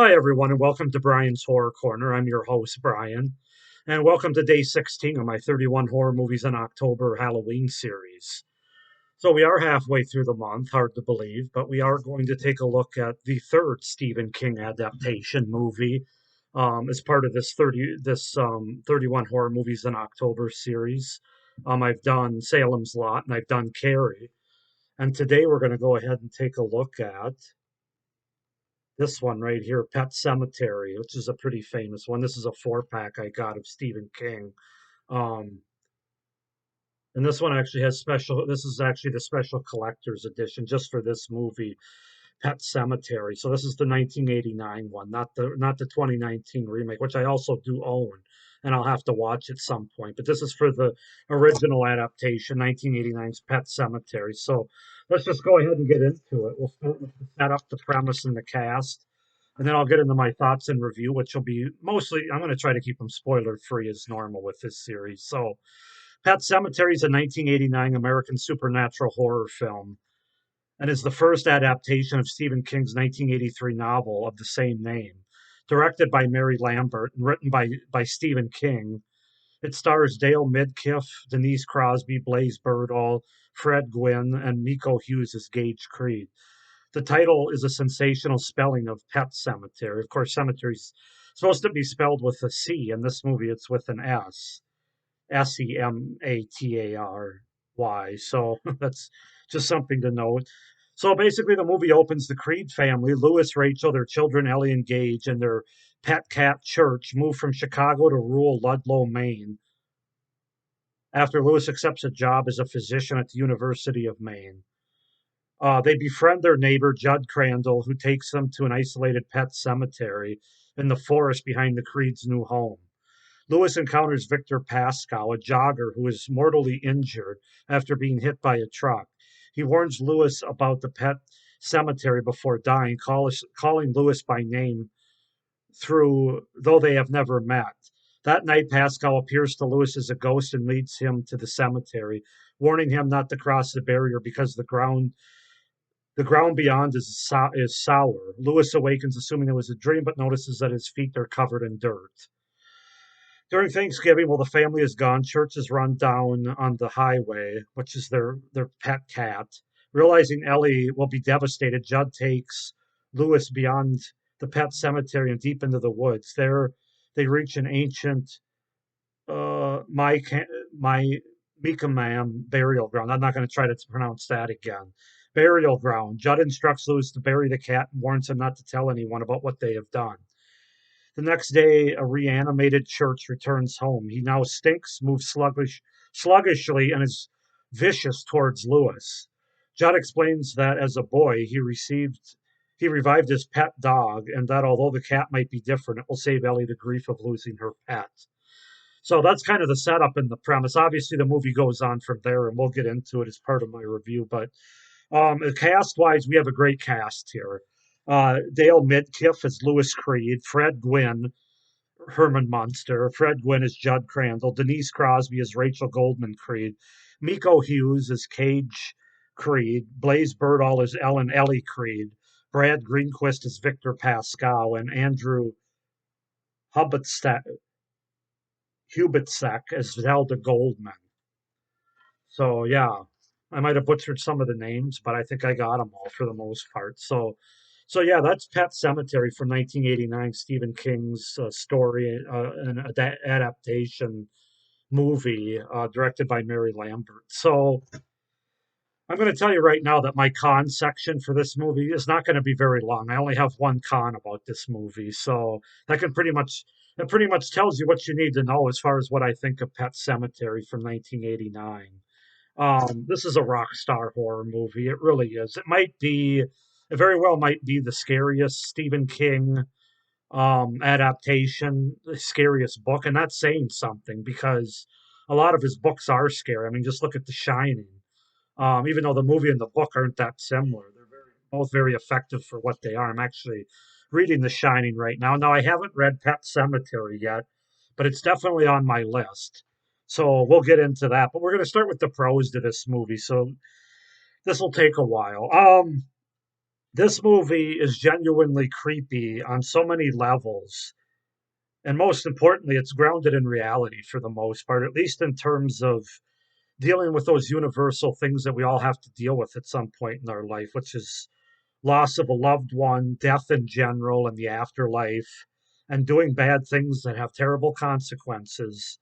Hi, everyone, and welcome to Brian's Horror Corner. I'm your host, Brian, and welcome to day 16 of my 31 horror movies in October Halloween series. So, we are halfway through the month, hard to believe, but we are going to take a look at the third Stephen King adaptation movie as part of this 31 horror movies in October series. I've done Salem's Lot and I've done Carrie, and today we're going to go ahead and take a look at this one right here, Pet Cemetery, which is a pretty famous one. This is a four pack I got of Stephen King. Um, and this one actually has special, this is actually the special collector's edition just for this movie, Pet Cemetery. So this is the 1989 one, not the 2019 remake, which I also do own, and I'll have to watch at some point. But this is for the original adaptation, 1989's Pet Cemetery. So let's just go ahead and get into it. We'll start with the setup, the premise, and the cast. And then I'll get into my thoughts and review, which will be mostly, I'm going to try to keep them spoiler free as normal with this series. So, Pet Cemetery is a 1989 American supernatural horror film and is the first adaptation of Stephen King's 1983 novel of the same name. Directed by Mary Lambert and written by Stephen King, it stars Dale Midkiff, Denise Crosby, Blaze Birdall, Fred Gwynn, and Miko Hughes as Gage Creed. The title is a sensational spelling of Pet Cemetery. Of course, cemetery's supposed to be spelled with a C. In this movie, it's with an S. Sematary. So that's just something to note. So basically, the movie opens the Creed family, Lewis, Rachel, their children, Ellie and Gage, and their pet cat Church move from Chicago to rural Ludlow, Maine, after Lewis accepts a job as a physician at the University of Maine. They befriend their neighbor, Judd Crandall, who takes them to an isolated pet cemetery in the forest behind the Creed's new home. Lewis encounters Victor Pascow, a jogger who is mortally injured after being hit by a truck. He warns Lewis about the pet cemetery before dying, calling Lewis by name through, though they have never met. That night, Pascal appears to Lewis as a ghost and leads him to the cemetery, warning him not to cross the barrier because the ground beyond is sour. Lewis awakens, assuming it was a dream, but notices that his feet are covered in dirt. During Thanksgiving, while the family is gone, Church is run down on the highway, which is their pet cat. Realizing Ellie will be devastated, Judd takes Lewis beyond the pet cemetery and deep into the woods. There, they reach an ancient my Mikamam burial ground. I'm not going to try to pronounce that again. Burial ground. Judd instructs Lewis to bury the cat and warns him not to tell anyone about what they have done. The next day, a reanimated Church returns home. He now stinks, moves sluggishly, and is vicious towards Lewis. Judd explains that as a boy, he revived his pet dog, and that although the cat might be different, it will save Ellie the grief of losing her pet. So that's kind of the setup and the premise. Obviously, the movie goes on from there, and we'll get into it as part of my review. But cast wise, we have a great cast here. Dale Midkiff as Lewis Creed, Fred Gwynn, Herman Munster, Fred Gwynn as Judd Crandall, Denise Crosby as Rachel Goldman Creed, Miko Hughes as Cage Creed, Blaze Birdall as Ellie Creed, Brad Greenquist as Victor Pascal, and Andrew Hubetsek as Zelda Goldman. So yeah, I might have butchered some of the names, but I think I got them all for the most part. So yeah, that's Pet Cemetery from 1989, Stephen King's story and adaptation movie directed by Mary Lambert. So I'm going to tell you right now that my con section for this movie is not going to be very long. I only have one con about this movie, so that pretty much tells you what you need to know as far as what I think of Pet Cemetery from 1989. This is a rock star horror movie. It really is. It very well might be the scariest Stephen King adaptation, the scariest book, and that's saying something because a lot of his books are scary. I mean, just look at The Shining. Even though the movie and the book aren't that similar, they're both very effective for what they are. I'm actually reading The Shining right now. Now, I haven't read Pet Cemetery yet, but it's definitely on my list. So we'll get into that. But we're going to start with the pros to this movie. So this will take a while. This movie is genuinely creepy on so many levels. And most importantly, it's grounded in reality for the most part, at least in terms of dealing with those universal things that we all have to deal with at some point in our life, which is loss of a loved one, death in general, and the afterlife, and doing bad things that have terrible consequences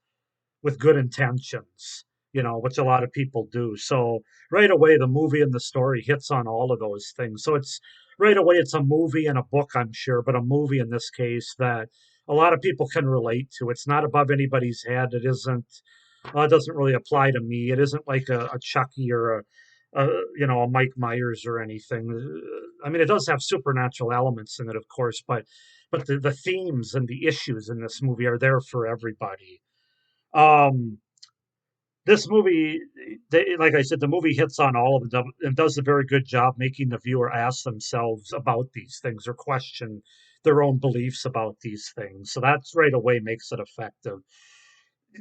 with good intentions, which a lot of people do. So right away, the movie and the story hits on all of those things. So it's right away, it's a movie and a book, I'm sure, but a movie in this case that a lot of people can relate to. It's not above anybody's head. It isn't. It doesn't really apply to me. It isn't like a Chucky or a Mike Myers or anything. I mean, it does have supernatural elements in it, of course, but the themes and the issues in this movie are there for everybody. Um, this movie, like I said, the movie hits on all of them and does a very good job making the viewer ask themselves about these things or question their own beliefs about these things. So that's right away makes it effective.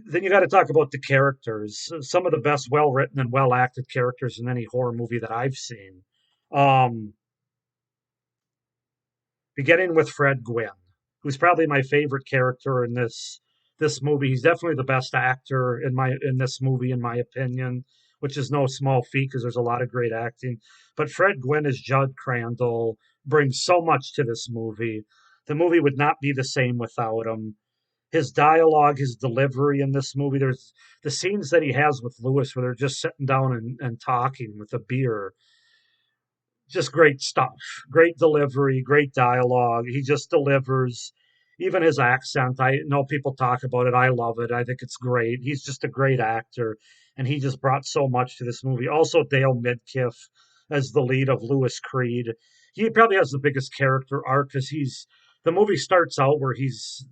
Then you got to talk about the characters. Some of the best well written and well acted characters in any horror movie that I've seen. Um, Beginning with Fred Gwynn, who's probably my favorite character in this movie. He's definitely the best actor in this movie, in my opinion, which is no small feat because there's a lot of great acting. But Fred Gwynn as Judd Crandall brings so much to this movie. The movie would not be the same without him. His dialogue, his delivery in this movie. There's the scenes that he has with Lewis where they're just sitting down and talking with a beer, just great stuff. Great delivery, great dialogue. He just delivers. Even his accent, I know people talk about it. I love it. I think it's great. He's just a great actor, and he just brought so much to this movie. Also, Dale Midkiff as the lead of Lewis Creed. He probably has the biggest character arc because the movie starts out where he's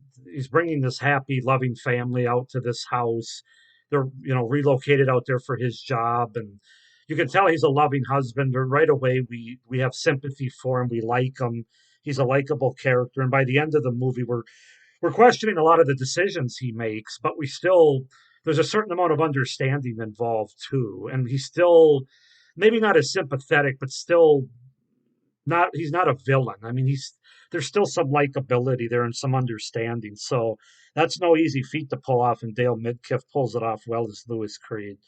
bringing this happy, loving family out to this house. They're relocated out there for his job, and you can tell he's a loving husband. Or right away, we have sympathy for him. We like him. He's a likable character, and by the end of the movie, we're questioning a lot of the decisions he makes, but we still there's a certain amount of understanding involved too, and he's still maybe not as sympathetic, but still not he's not a villain. I mean, he's there's still some likability there and some understanding. So that's no easy feat to pull off, and Dale Midkiff pulls it off well as Lewis Creed.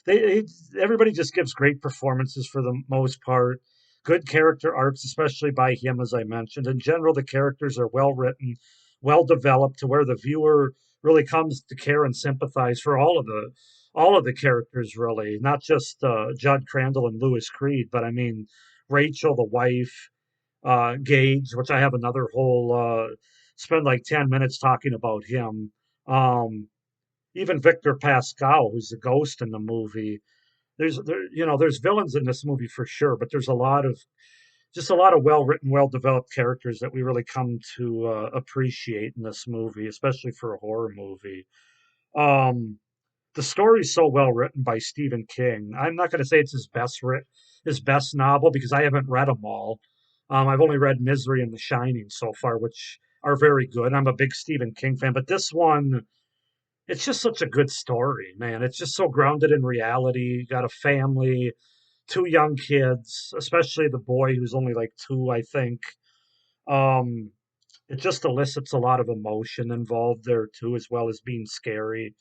They everybody just gives great performances for the most part. Good character arcs, especially by him, as I mentioned. In general, the characters are well written, well developed, to where the viewer really comes to care and sympathize for all of the characters, really, not just Judd Crandall and Lewis Creed, but I mean Rachel, the wife, Gage, which I have another whole spend like 10 minutes talking about him. Um, Even Victor Pascal, who's the ghost in the movie. There's villains in this movie for sure, but there's a lot of well written, well developed characters that we really come to appreciate in this movie, especially for a horror movie. Um, the story's so well written by Stephen King. I'm not going to say it's his best novel because I haven't read them all. I've only read Misery and The Shining so far, which are very good. I'm a big Stephen King fan, but this one, it's just such a good story, man. It's just so grounded in reality. You got a family, two young kids, especially the boy who's only like two, I think. Um, it just elicits a lot of emotion involved there too, as well as being scary.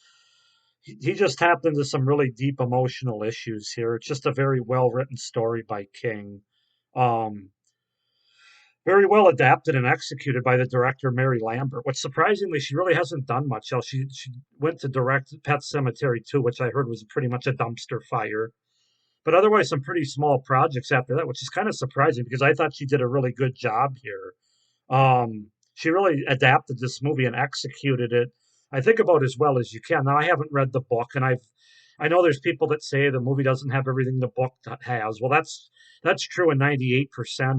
He just tapped into some really deep emotional issues here. It's just a very well written story by King. Um, Very well adapted and executed by the director Mary Lambert, which surprisingly she really hasn't done much else. She went to direct Pet Cemetery too, which I heard was pretty much a dumpster fire. But otherwise, some pretty small projects after that, which is kind of surprising because I thought she did a really good job here. She really adapted this movie and executed it, I think, about as well as you can. Now, I haven't read the book, and I know there's people that say the movie doesn't have everything the book has. Well, that's true in 98%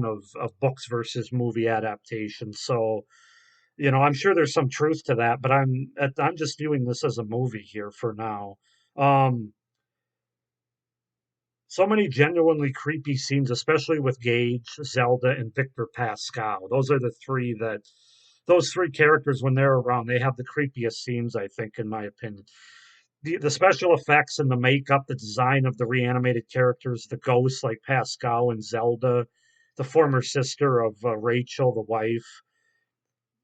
of books versus movie adaptations. So, I'm sure there's some truth to that, but I'm just viewing this as a movie here for now. Um, so many genuinely creepy scenes, especially with Gage, Zelda, and Victor Pascal. Those three characters, when they're around, they have the creepiest scenes, I think, in my opinion. The special effects and the makeup, the design of the reanimated characters, the ghosts like Pascal and Zelda, the former sister of Rachel, the wife,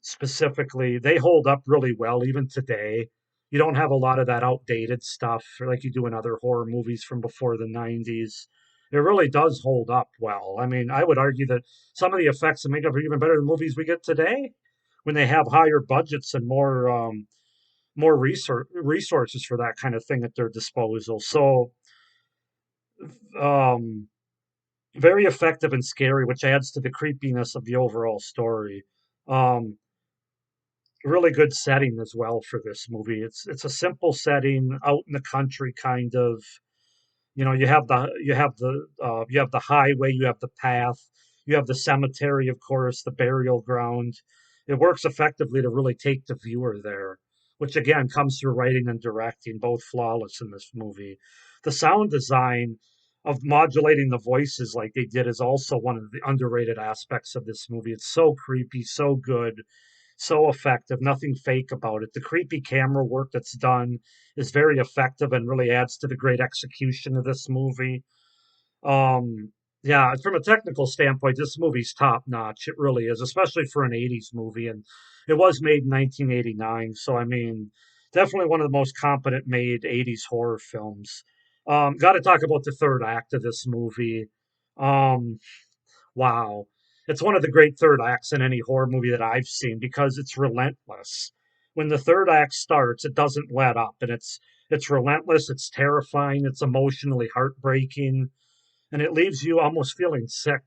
specifically, they hold up really well even today. You don't have a lot of that outdated stuff like you do in other horror movies from before the 90s. It really does hold up well. I mean, I would argue that some of the effects and makeup are even better than movies we get today when they have higher budgets and more resources for that kind of thing at their disposal. So, um, very effective and scary, which adds to the creepiness of the overall story. Um, Really good setting as well for this movie. It's a simple setting out in the country, kind of. You know, you have the highway, you have the path, you have the cemetery, of course, the burial ground. It works effectively to really take the viewer there, which again comes through writing and directing, both flawless in this movie. The sound design of modulating the voices like they did is also one of the underrated aspects of this movie. It's so creepy, so good, so effective, nothing fake about it. The creepy camera work that's done is very effective and really adds to the great execution of this movie. Um, yeah, from a technical standpoint, this movie's top notch. It really is, especially for an 80s movie. And it was made in 1989. So, I mean, definitely one of the most competent made 80s horror films. Got to talk about the third act of this movie. Um, Wow. It's one of the great third acts in any horror movie that I've seen because it's relentless. When the third act starts, it doesn't let up, and it's relentless, it's terrifying, it's emotionally heartbreaking, and it leaves you almost feeling sick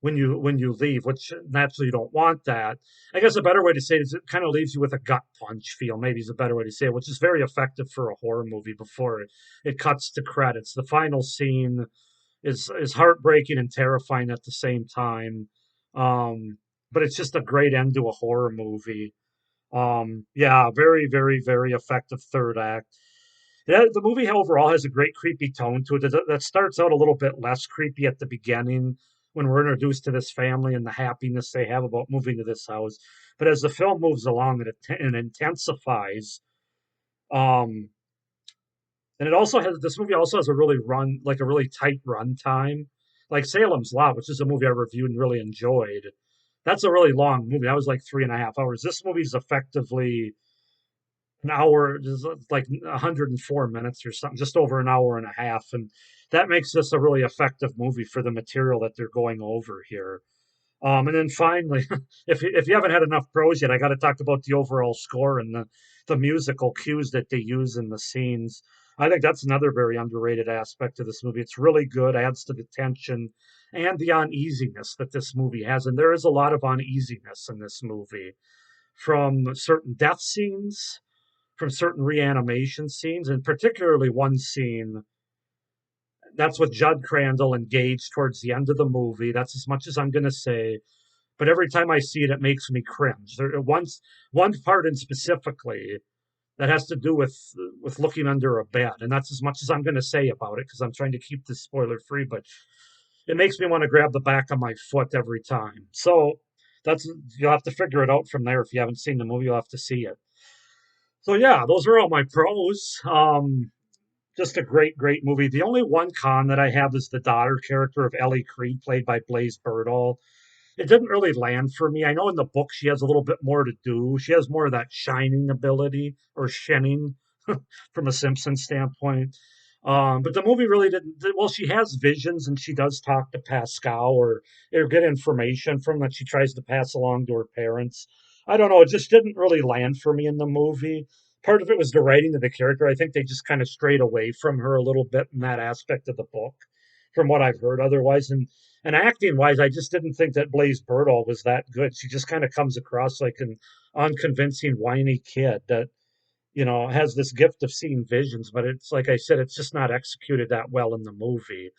when you leave, which naturally you don't want that. I guess a better way to say it is it kind of leaves you with a gut punch feel, maybe is a better way to say it, which is very effective for a horror movie before it cuts to credits. The final scene is heartbreaking and terrifying at the same time. Um, but it's just a great end to a horror movie. Yeah, very, very, very effective third act. Yeah, the movie overall has a great creepy tone to it. That starts out a little bit less creepy at the beginning when we're introduced to this family and the happiness they have about moving to this house. But as the film moves along, it intensifies. Um, and it also has this movie also has a really run like a really tight run time. Like Salem's Lot, which is a movie I reviewed and really enjoyed. That's a really long movie. That was like 3.5 hours. This movie's effectively an hour, just like 104 minutes or something, just over an hour and a half. And that makes this a really effective movie for the material that they're going over here. And then finally, if you haven't had enough pros yet, I got to talk about the overall score and the musical cues that they use in the scenes. I think that's another very underrated aspect of this movie. It's really good, adds to the tension and the uneasiness that this movie has. And there is a lot of uneasiness in this movie from certain death scenes, from certain reanimation scenes, and particularly one scene that's with Judd Crandall engaged towards the end of the movie. That's as much as I'm going to say, but every time I see it, it makes me cringe. One part in specifically that has to do with looking under a bed, and that's as much as I'm going to say about it because I'm trying to keep this spoiler free. But it makes me want to grab the back of my foot every time. So that's you'll have to figure it out from there. If you haven't seen the movie, you'll have to see it. So yeah, those are all my pros. Just a great, great movie. The only one con that I have is the daughter character of Ellie Creed, played by Blaze Birdall. It didn't really land for me. I know in the book she has a little bit more to do. She has more of that shining ability or shinning from a Simpson standpoint. But the movie really didn't. Well, she has visions and she does talk to Pascal or get information from that she tries to pass along to her parents. I don't know. It just didn't really land for me in the movie. Part of it was the writing of the character. I think they just kind of strayed away from her a little bit in that aspect of the book, from what I've heard otherwise. And acting wise, I just didn't think that Blaze Birdall was that good. She just kind of comes across like an unconvincing, whiny kid that, has this gift of seeing visions, but it's like I said, it's just not executed that well in the movie.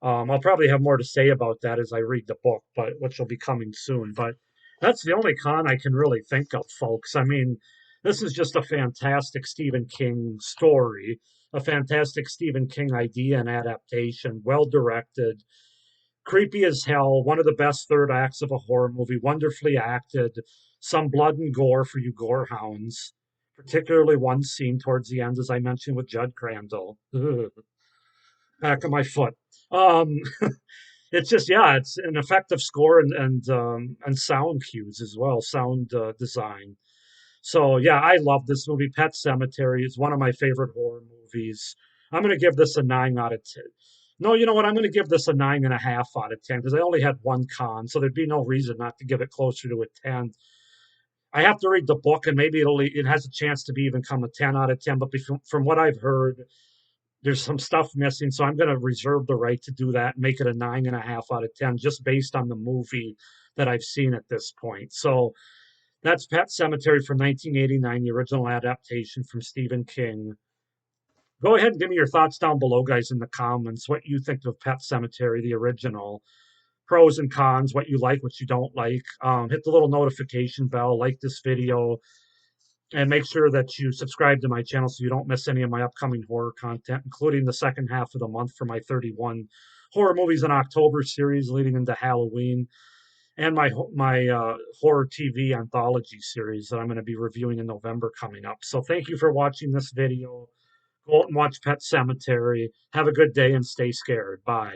I'll probably have more to say about that as I read the book, but which will be coming soon. But that's the only con I can really think of, folks. I mean, this is just a fantastic Stephen King story, a fantastic Stephen King idea and adaptation, well directed, creepy as hell, one of the best third acts of a horror movie, wonderfully acted, some blood and gore for you gore hounds, particularly one scene towards the end, as I mentioned, with Judd Crandall. Ugh, back of my foot. Um, it's just yeah, it's an effective score and sound cues as well, sound design. So yeah, I love this movie. Pet Cemetery is one of my favorite horror movies. I'm going to give this a 9 out of 10. No, you know what? I'm going to give this a 9.5 out of 10 because I only had one con, so there'd be no reason not to give it closer to a 10. I have to read the book, and maybe it has a chance to be even come a 10 out of 10. But from what I've heard, there's some stuff missing, so I'm going to reserve the right to do that and make it a 9.5 out of 10, just based on the movie that I've seen at this point. So that's Pet Cemetery from 1989, the original adaptation from Stephen King. Go ahead and give me your thoughts down below, guys, in the comments. What you think of Pet Cemetery, the original, pros and cons, what you like, what you don't like. Hit the little notification bell, like this video, and make sure that you subscribe to my channel so you don't miss any of my upcoming horror content, including the second half of the month for my 31 horror movies in October series leading into Halloween, and my horror TV anthology series that I'm going to be reviewing in November coming up. So thank you for watching this video. Go out and watch Pet Cemetery. Have a good day and stay scared. Bye.